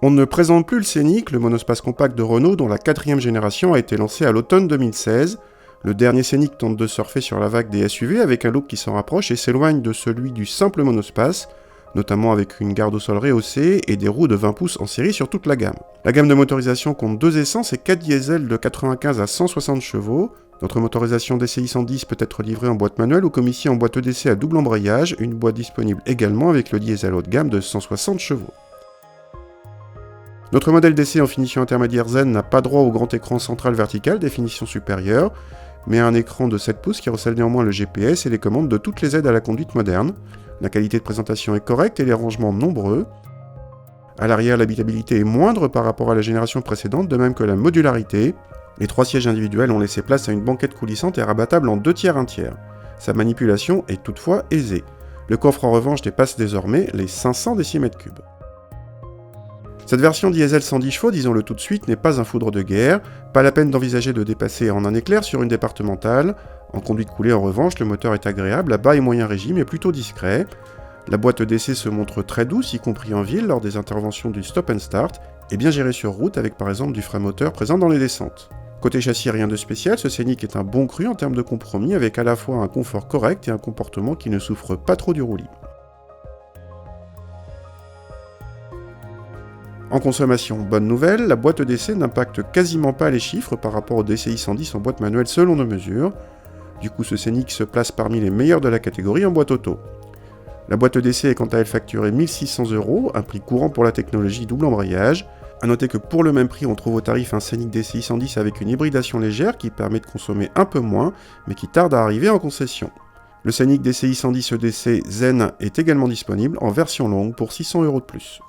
On ne présente plus le Scénic, le monospace compact de Renault dont la 4e génération a été lancée à l'automne 2016. Le dernier Scénic tente de surfer sur la vague des SUV avec un look qui s'en rapproche et s'éloigne de celui du simple monospace, notamment avec une garde au sol rehaussée et des roues de 20 pouces en série sur toute la gamme. La gamme de motorisation compte 2 essences et 4 diesels de 95 à 160 chevaux. Notre motorisation DCI 110 peut être livrée en boîte manuelle ou comme ici en boîte EDC à double embrayage, une boîte disponible également avec le diesel haut de gamme de 160 chevaux. Notre modèle DC en finition intermédiaire Zen n'a pas droit au grand écran central vertical définition supérieure, mais à un écran de 7 pouces qui recèle néanmoins le GPS et les commandes de toutes les aides à la conduite moderne. La qualité de présentation est correcte et les rangements nombreux. À l'arrière, l'habitabilité est moindre par rapport à la génération précédente, de même que la modularité. Les 3 sièges individuels ont laissé place à une banquette coulissante et rabattable en 2 tiers 1 tiers. Sa manipulation est toutefois aisée. Le coffre en revanche dépasse désormais les 500 décimètres cubes. Cette version diesel 110 chevaux, disons-le tout de suite, n'est pas un foudre de guerre, pas la peine d'envisager de dépasser en un éclair sur une départementale. En conduite coulée en revanche, le moteur est agréable, à bas et moyen régime et plutôt discret. La boîte EDC se montre très douce, y compris en ville, lors des interventions du stop and start, et bien gérée sur route avec par exemple du frein moteur présent dans les descentes. Côté châssis, rien de spécial, ce Scénic est un bon cru en termes de compromis, avec à la fois un confort correct et un comportement qui ne souffre pas trop du roulis. En consommation, bonne nouvelle, la boîte EDC n'impacte quasiment pas les chiffres par rapport au DCI 110 en boîte manuelle selon nos mesures. Du coup, ce Scénic se place parmi les meilleurs de la catégorie en boîte auto. La boîte EDC est quant à elle facturée 1 600 €, un prix courant pour la technologie double embrayage. A noter que pour le même prix, on trouve au tarif un Scénic DCI 110 avec une hybridation légère qui permet de consommer un peu moins, mais qui tarde à arriver en concession. Le Scénic DCI 110 EDC Zen est également disponible en version longue pour 600 € de plus.